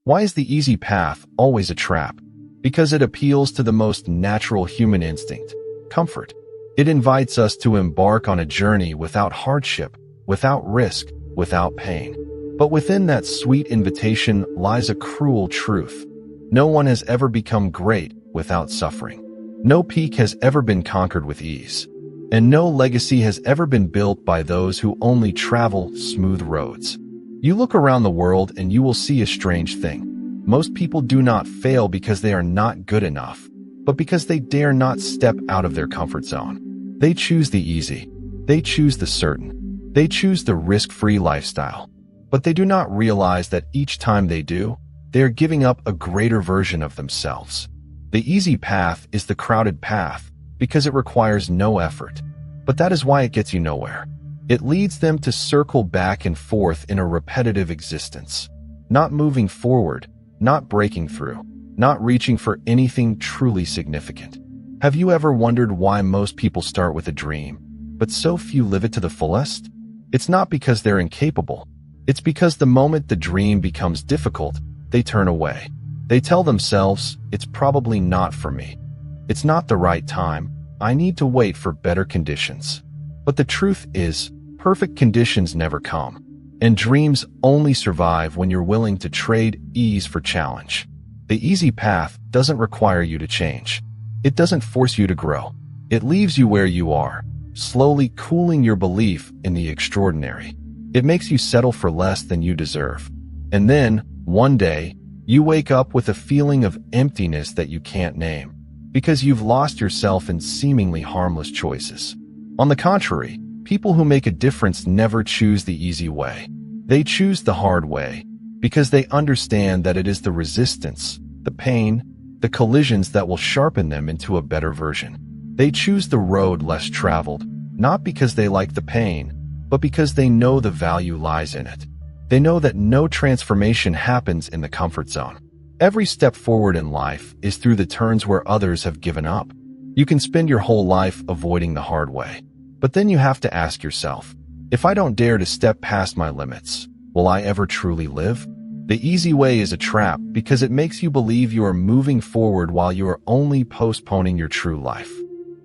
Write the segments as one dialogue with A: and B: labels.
A: Why is the easy path always a trap? Because it appeals to the most natural human instinct, comfort. It invites us to embark on a journey without hardship, without risk, without pain. But within that sweet invitation lies a cruel truth. No one has ever become great without suffering. No peak has ever been conquered with ease. And no legacy has ever been built by those who only travel smooth roads. You look around the world and you will see a strange thing. Most people do not fail because they are not good enough, but because they dare not step out of their comfort zone. They choose the easy. They choose the certain. They choose the risk-free lifestyle. But they do not realize that each time they do, they are giving up a greater version of themselves. The easy path is the crowded path because it requires no effort. But that is why it gets you nowhere. It leads them to circle back and forth in a repetitive existence, not moving forward, not breaking through, not reaching for anything truly significant. Have you ever wondered why most people start with a dream, but so few live it to the fullest? It's not because they're incapable. It's because the moment the dream becomes difficult, they turn away. They tell themselves, it's probably not for me. It's not the right time. I need to wait for better conditions. But the truth is, perfect conditions never come. And dreams only survive when you're willing to trade ease for challenge. The easy path doesn't require you to change. It doesn't force you to grow. It leaves you where you are, slowly cooling your belief in the extraordinary. It makes you settle for less than you deserve. And then, one day, you wake up with a feeling of emptiness that you can't name, because you've lost yourself in seemingly harmless choices. On the contrary, people who make a difference never choose the easy way. They choose the hard way, because they understand that it is the resistance, the pain, the collisions that will sharpen them into a better version. They choose the road less traveled, not because they like the pain, but because they know the value lies in it. They know that no transformation happens in the comfort zone. Every step forward in life is through the turns where others have given up. You can spend your whole life avoiding the hard way. But then you have to ask yourself, if I don't dare to step past my limits, will I ever truly live? The easy way is a trap because it makes you believe you are moving forward while you are only postponing your true life.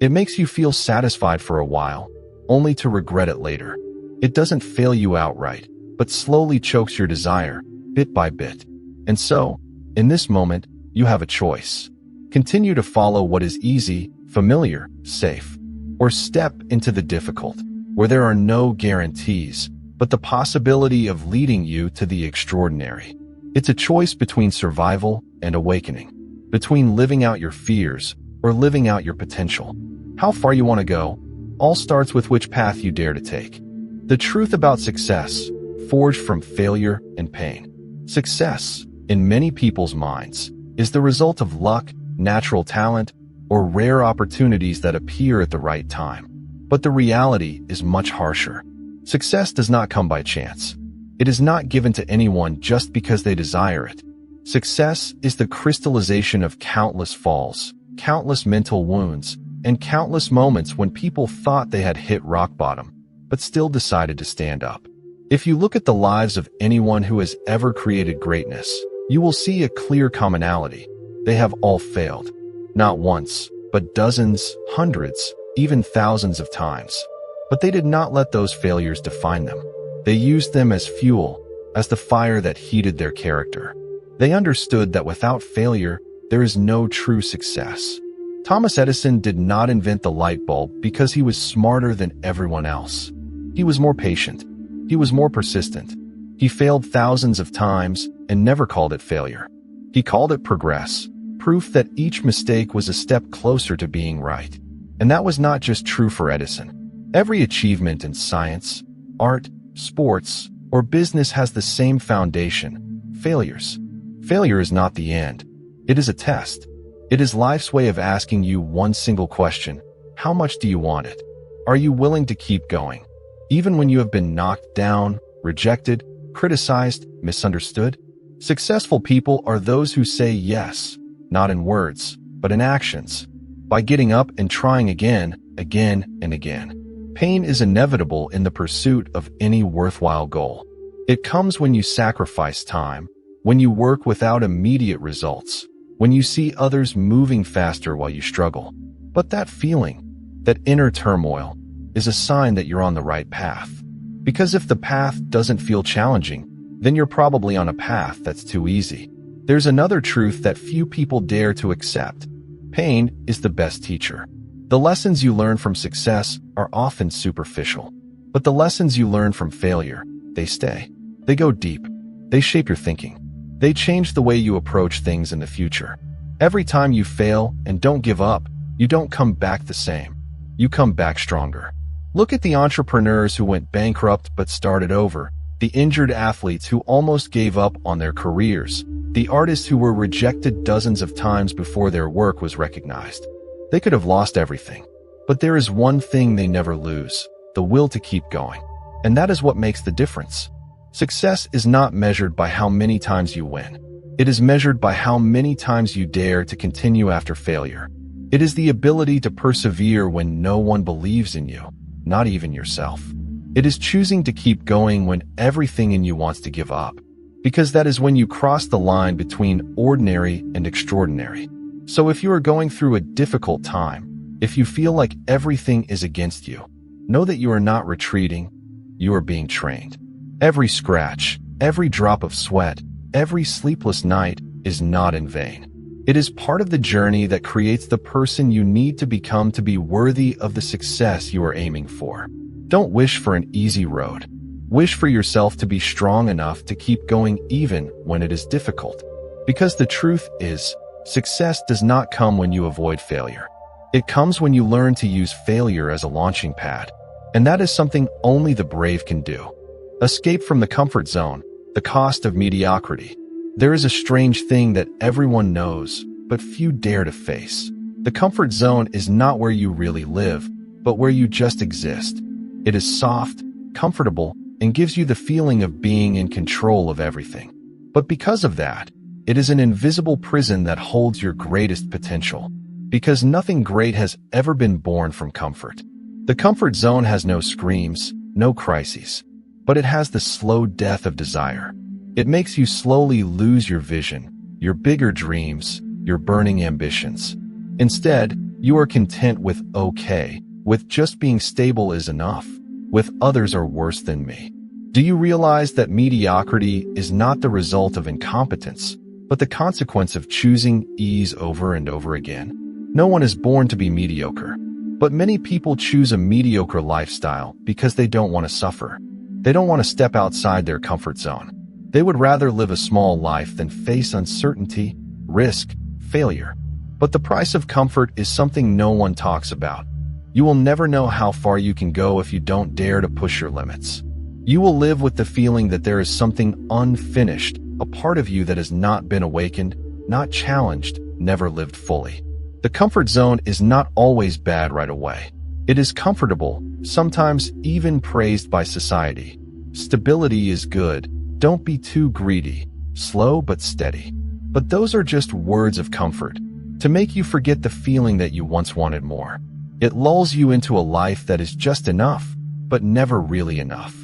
A: It makes you feel satisfied for a while, only to regret it later. It doesn't fail you outright, but slowly chokes your desire, bit by bit. And so, in this moment, you have a choice. Continue to follow what is easy, familiar, safe, or step into the difficult, where there are no guarantees, but the possibility of leading you to the extraordinary. It's a choice between survival and awakening, between living out your fears or living out your potential. How far you want to go, all starts with which path you dare to take. The truth about success, forged from failure and pain. Success, in many people's minds, is the result of luck, natural talent, or rare opportunities that appear at the right time. But the reality is much harsher. Success does not come by chance. It is not given to anyone just because they desire it. Success is the crystallization of countless falls, countless mental wounds, and countless moments when people thought they had hit rock bottom, but still decided to stand up. If you look at the lives of anyone who has ever created greatness, you will see a clear commonality. They have all failed. Not once, but dozens, hundreds, even thousands of times. But they did not let those failures define them. They used them as fuel, as the fire that heated their character. They understood that without failure, there is no true success. Thomas Edison did not invent the light bulb because he was smarter than everyone else. He was more patient. He was more persistent. He failed thousands of times and never called it failure. He called it progress, proof that each mistake was a step closer to being right. And that was not just true for Edison. Every achievement in science, art, sports, or business has the same foundation: failures. Failure is not the end. It is a test. It is life's way of asking you one single question: how much do you want it? Are you willing to keep going, even when you have been knocked down, rejected, criticized, misunderstood? Successful people are those who say yes, not in words, but in actions, by getting up and trying again, again, and again. Pain is inevitable in the pursuit of any worthwhile goal. It comes when you sacrifice time, when you work without immediate results, when you see others moving faster while you struggle. But that feeling, that inner turmoil, is a sign that you're on the right path. Because if the path doesn't feel challenging, then you're probably on a path that's too easy. There's another truth that few people dare to accept. Pain is the best teacher. The lessons you learn from success are often superficial. But the lessons you learn from failure, they stay. They go deep. They shape your thinking. They change the way you approach things in the future. Every time you fail and don't give up, you don't come back the same. You come back stronger. Look at the entrepreneurs who went bankrupt but started over, the injured athletes who almost gave up on their careers, the artists who were rejected dozens of times before their work was recognized. They could have lost everything, but there is one thing they never lose: the will to keep going. And that is what makes the difference. Success is not measured by how many times you win. It is measured by how many times you dare to continue after failure. It is the ability to persevere when no one believes in you, not even yourself. It is choosing to keep going when everything in you wants to give up, because that is when you cross the line between ordinary and extraordinary. So if you are going through a difficult time, if you feel like everything is against you, know that you are not retreating, you are being trained. Every scratch, every drop of sweat, every sleepless night is not in vain. It is part of the journey that creates the person you need to become to be worthy of the success you are aiming for. Don't wish for an easy road. Wish for yourself to be strong enough to keep going even when it is difficult. Because the truth is, success does not come when you avoid failure. It comes when you learn to use failure as a launching pad. And that is something only the brave can do. Escape from the comfort zone, the cost of mediocrity. There is a strange thing that everyone knows, but few dare to face. The comfort zone is not where you really live, but where you just exist. It is soft, comfortable, and gives you the feeling of being in control of everything. But because of that, it is an invisible prison that holds your greatest potential. Because nothing great has ever been born from comfort. The comfort zone has no screams, no crises, but it has the slow death of desire. It makes you slowly lose your vision, your bigger dreams, your burning ambitions. Instead, you are content with okay, with just being stable is enough, with others are worse than me. Do you realize that mediocrity is not the result of incompetence, but the consequence of choosing ease over and over again? No one is born to be mediocre, but many people choose a mediocre lifestyle because they don't want to suffer. They don't want to step outside their comfort zone. They would rather live a small life than face uncertainty, risk, failure. But the price of comfort is something no one talks about. You will never know how far you can go if you don't dare to push your limits. You will live with the feeling that there is something unfinished, a part of you that has not been awakened, not challenged, never lived fully. The comfort zone is not always bad right away. It is comfortable, sometimes even praised by society. Stability is good. Don't be too greedy, slow but steady. But those are just words of comfort, to make you forget the feeling that you once wanted more. It lulls you into a life that is just enough, but never really enough.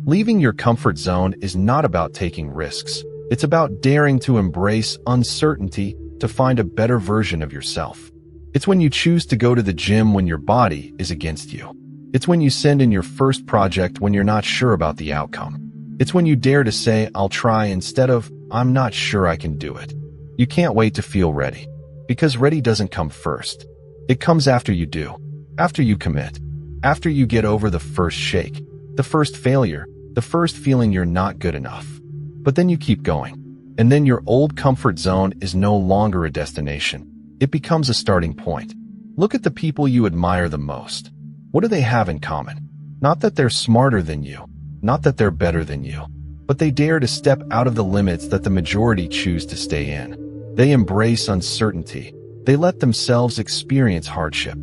A: Leaving your comfort zone is not about taking risks. It's about daring to embrace uncertainty to find a better version of yourself. It's when you choose to go to the gym when your body is against you. It's when you send in your first project when you're not sure about the outcome. It's when you dare to say, I'll try instead of, I'm not sure I can do it. You can't wait to feel ready. Because ready doesn't come first. It comes after you do. After you commit. After you get over the first shake. The first failure. The first feeling you're not good enough. But then you keep going. And then your old comfort zone is no longer a destination. It becomes a starting point. Look at the people you admire the most. What do they have in common? Not that they're smarter than you. Not that they're better than you, but they dare to step out of the limits that the majority choose to stay in. They embrace uncertainty. They let themselves experience hardship.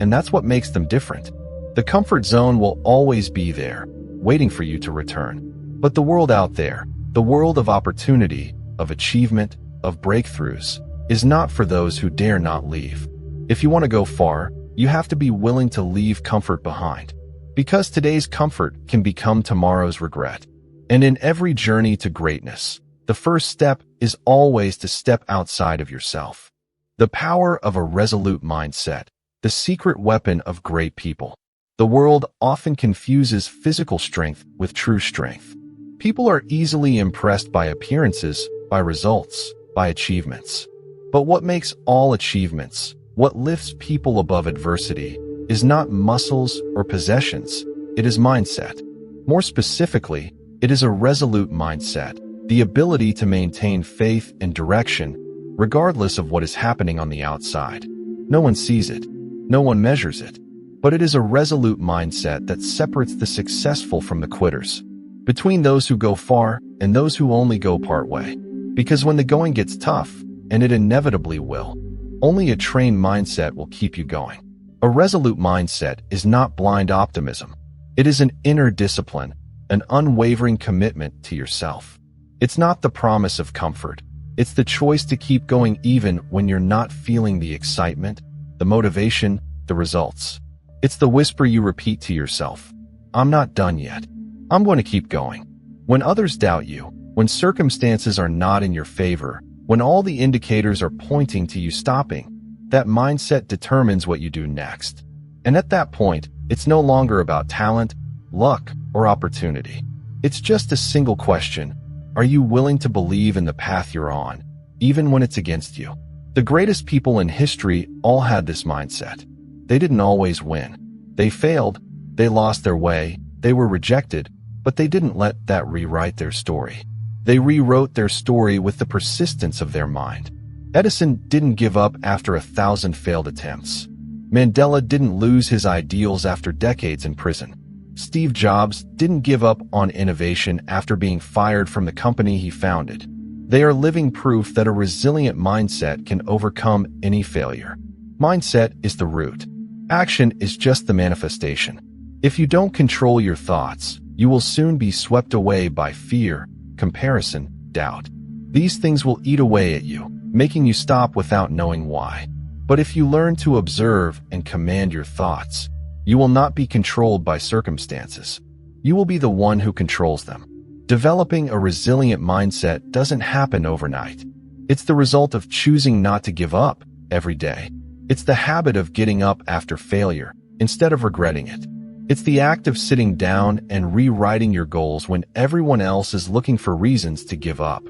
A: And that's what makes them different. The comfort zone will always be there, waiting for you to return. But the world out there, the world of opportunity, of achievement, of breakthroughs, is not for those who dare not leave. If you want to go far, you have to be willing to leave comfort behind. Because today's comfort can become tomorrow's regret. And in every journey to greatness, The first step is always to step outside of yourself. The power of a resolute mindset, the secret weapon of great people. The world often confuses physical strength with true strength. People are easily impressed by appearances, by results, by achievements. But what makes all achievements, what lifts people above adversity, is not muscles or possessions, it is mindset. More specifically, it is a resolute mindset, the ability to maintain faith and direction, regardless of what is happening on the outside. No one sees it, no one measures it, but it is a resolute mindset that separates the successful from the quitters, between those who go far and those who only go part way. Because when the going gets tough, and it inevitably will, only a trained mindset will keep you going. A resolute mindset is not blind optimism. It is an inner discipline, an unwavering commitment to yourself. It's not the promise of comfort. It's the choice to keep going even when you're not feeling the excitement, the motivation, the results. It's the whisper you repeat to yourself. I'm not done yet. I'm going to keep going. When others doubt you, when circumstances are not in your favor, when all the indicators are pointing to you stopping, that mindset determines what you do next. And at that point, it's no longer about talent, luck, or opportunity. It's just a single question. Are you willing to believe in the path you're on, even when it's against you? The greatest people in history all had this mindset. They didn't always win. They failed, they lost their way, they were rejected, but they didn't let that rewrite their story. They rewrote their story with the persistence of their mind. Edison didn't give up after 1,000 failed attempts. Mandela didn't lose his ideals after decades in prison. Steve Jobs didn't give up on innovation after being fired from the company he founded. They are living proof that a resilient mindset can overcome any failure. Mindset is the root. Action is just the manifestation. If you don't control your thoughts, you will soon be swept away by fear, comparison, doubt. These things will eat away at you, making you stop without knowing why. But if you learn to observe and command your thoughts, you will not be controlled by circumstances. You will be the one who controls them. Developing a resilient mindset doesn't happen overnight. It's the result of choosing not to give up every day. It's the habit of getting up after failure instead of regretting it. It's the act of sitting down and rewriting your goals when everyone else is looking for reasons to give up.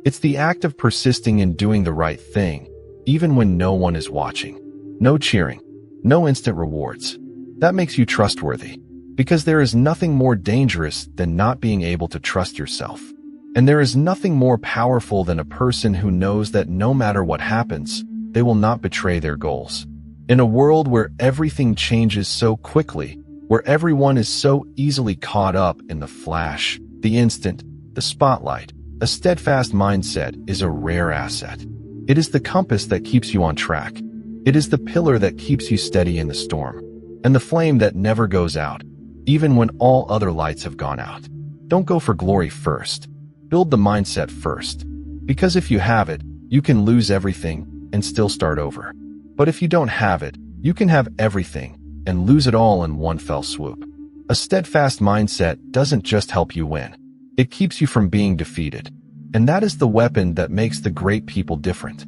A: It's the act of persisting in doing the right thing, even when no one is watching. No cheering, no instant rewards. That makes you trustworthy, because there is nothing more dangerous than not being able to trust yourself. And there is nothing more powerful than a person who knows that no matter what happens, they will not betray their goals. In a world where everything changes so quickly, where everyone is so easily caught up in the flash, the instant, the spotlight, a steadfast mindset is a rare asset. It is the compass that keeps you on track. It is the pillar that keeps you steady in the storm, and the flame that never goes out, even when all other lights have gone out. Don't go for glory first. Build the mindset first. Because if you have it, you can lose everything and still start over. But if you don't have it, you can have everything and lose it all in one fell swoop. A steadfast mindset doesn't just help you win. It keeps you from being defeated. And that is the weapon that makes the great people different.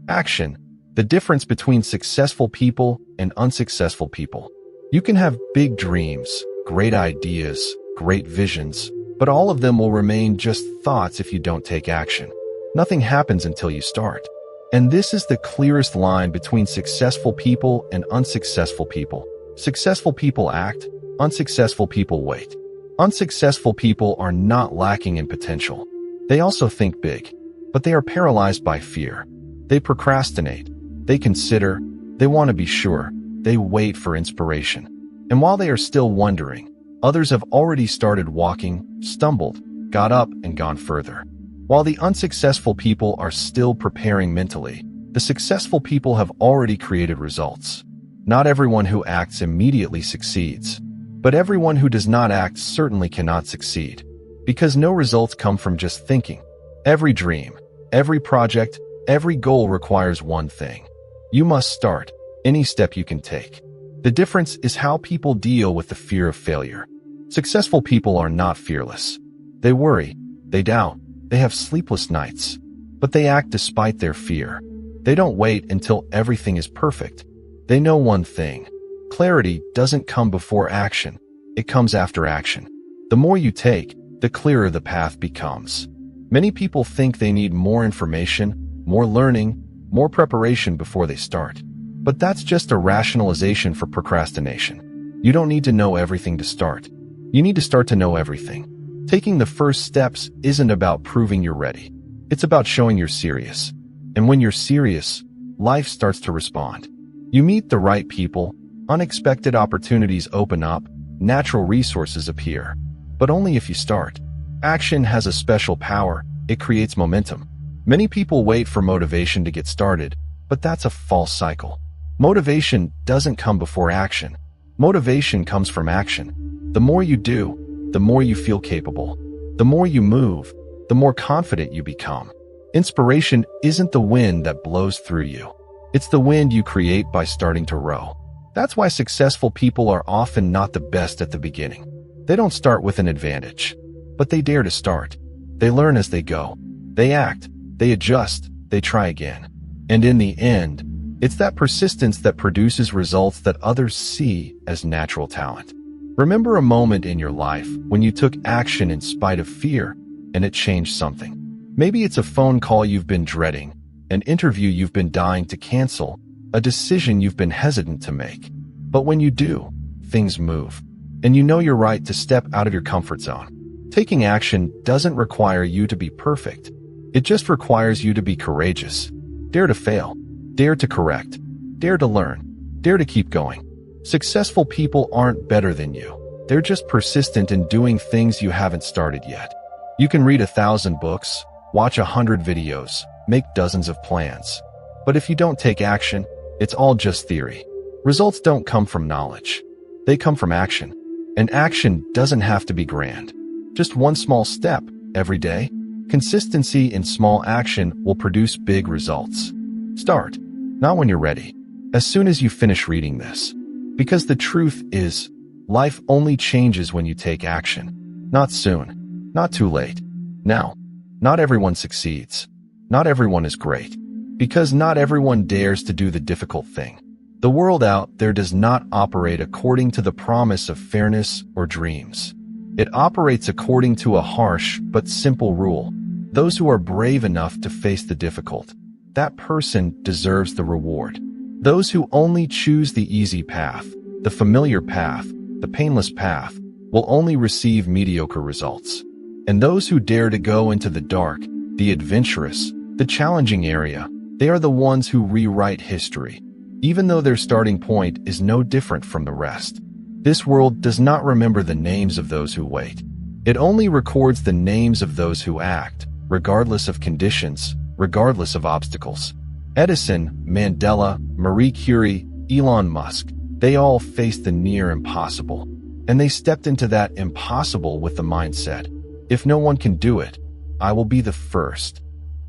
A: Action. The difference between successful people and unsuccessful people. You can have big dreams, great ideas, great visions, but all of them will remain just thoughts if you don't take action. Nothing happens until you start. And this is the clearest line between successful people and unsuccessful people. Successful people act, unsuccessful people wait. Unsuccessful people are not lacking in potential. They also think big, but they are paralyzed by fear. They procrastinate. They consider. They want to be sure. They wait for inspiration. And while they are still wondering, others have already started walking, stumbled, got up, and gone further. While the unsuccessful people are still preparing mentally, the successful people have already created results. Not everyone who acts immediately succeeds, but everyone who does not act certainly cannot succeed, because no results come from just thinking. Every dream, every project, every goal requires one thing. You must start, any step you can take. The difference is how people deal with the fear of failure. Successful people are not fearless. They worry, they doubt, They have sleepless nights, but they act despite their fear. They don't wait until everything is perfect. They know one thing: clarity doesn't come before action. It comes after action. The more you take, the clearer the path becomes. Many people think they need more information, more learning, more preparation before they start. But that's just a rationalization for procrastination. You don't need to know everything to start. You need to start to know everything. Taking the first steps isn't about proving you're ready. It's about showing you're serious. And when you're serious, life starts to respond. You meet the right people, unexpected opportunities open up, natural resources appear. But only if you start. Action has a special power. It creates momentum. Many people wait for motivation to get started, but that's a false cycle. Motivation doesn't come before action. Motivation comes from action. The more you do, the more you feel capable. The more you move, the more confident you become. Inspiration isn't the wind that blows through you. It's the wind you create by starting to row. That's why successful people are often not the best at the beginning. They don't start with an advantage, but they dare to start. They learn as they go. They act, they adjust, they try again. And in the end, it's that persistence that produces results that others see as natural talent. Remember a moment in your life when you took action in spite of fear and it changed something. Maybe it's a phone call you've been dreading, an interview you've been dying to cancel, a decision you've been hesitant to make. But when you do, things move. And you know you're right to step out of your comfort zone. Taking action doesn't require you to be perfect. It just requires you to be courageous. Dare to fail. Dare to correct. Dare to learn. Dare to keep going. Successful people aren't better than you. They're just persistent in doing things you haven't started yet. You can read 1,000 books, watch 100 videos, make dozens of plans. But if you don't take action, it's all just theory. Results don't come from knowledge. They come from action. And action doesn't have to be grand. Just one small step, every day. Consistency in small action will produce big results. Start. Not when you're ready. As soon as you finish reading this. Because the truth is, life only changes when you take action. Not soon. Not too late. Now. Not everyone succeeds. Not everyone is great. Because not everyone dares to do the difficult thing. The world out there does not operate according to the promise of fairness or dreams. It operates according to a harsh but simple rule. Those who are brave enough to face the difficult, that person deserves the reward. Those who only choose the easy path, the familiar path, the painless path, will only receive mediocre results. And those who dare to go into the dark, the adventurous, the challenging area, they are the ones who rewrite history. Even though their starting point is no different from the rest. This world does not remember the names of those who wait. It only records the names of those who act, regardless of conditions, regardless of obstacles. Edison, Mandela, Marie Curie, Elon Musk, they all faced the near impossible. And they stepped into that impossible with the mindset, if no one can do it, I will be the first.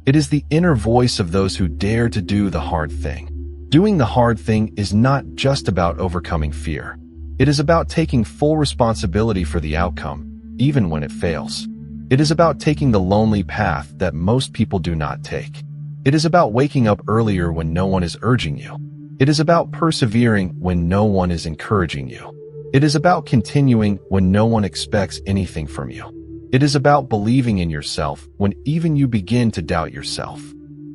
A: It is the inner voice of those who dare to do the hard thing. Doing the hard thing is not just about overcoming fear. It is about taking full responsibility for the outcome, even when it fails. It is about taking the lonely path that most people do not take. It is about waking up earlier when no one is urging you. It is about persevering when no one is encouraging you. It is about continuing when no one expects anything from you. It is about believing in yourself when even you begin to doubt yourself.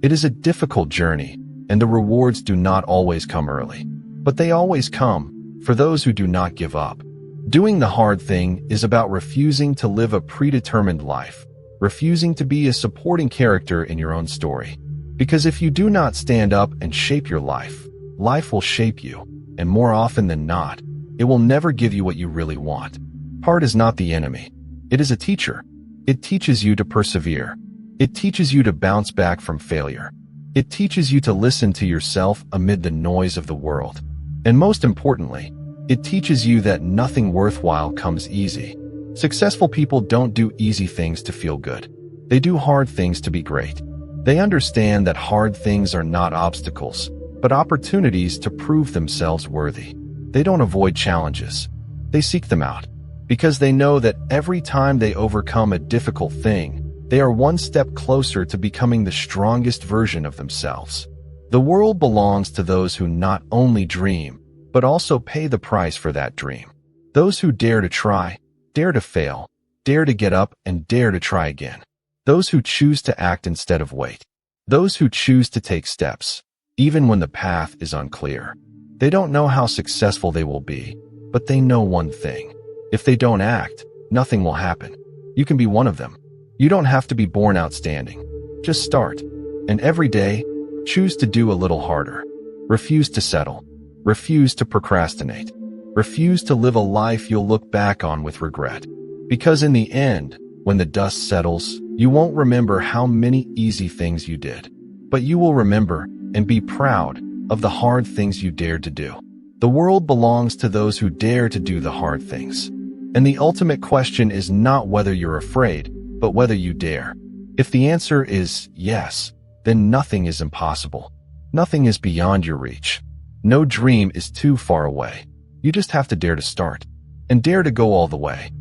A: It is a difficult journey, and the rewards do not always come early. But they always come, for those who do not give up. Doing the hard thing is about refusing to live a predetermined life, refusing to be a supporting character in your own story. Because if you do not stand up and shape your life, life will shape you, and more often than not, it will never give you what you really want. Hard is not the enemy. It is a teacher. It teaches you to persevere. It teaches you to bounce back from failure. It teaches you to listen to yourself amid the noise of the world. And most importantly, it teaches you that nothing worthwhile comes easy. Successful people don't do easy things to feel good. They do hard things to be great. They understand that hard things are not obstacles, but opportunities to prove themselves worthy. They don't avoid challenges. They seek them out, because they know that every time they overcome a difficult thing, They are one step closer to becoming the strongest version of themselves. The world belongs to those who not only dream, but also pay the price for that dream. Those who dare to try, dare to fail, dare to get up and dare to try again. Those who choose to act instead of wait. Those who choose to take steps, even when the path is unclear. They don't know how successful they will be, but they know one thing. If they don't act, nothing will happen. You can be one of them. You don't have to be born outstanding. Just start. And every day, choose to do a little harder. Refuse to settle. Refuse to procrastinate. Refuse to live a life you'll look back on with regret. Because in the end, when the dust settles, you won't remember how many easy things you did, but you will remember and be proud of the hard things you dared to do. The world belongs to those who dare to do the hard things. And the ultimate question is not whether you're afraid, but whether you dare. If the answer is yes, then nothing is impossible. Nothing is beyond your reach. No dream is too far away. You just have to dare to start and dare to go all the way.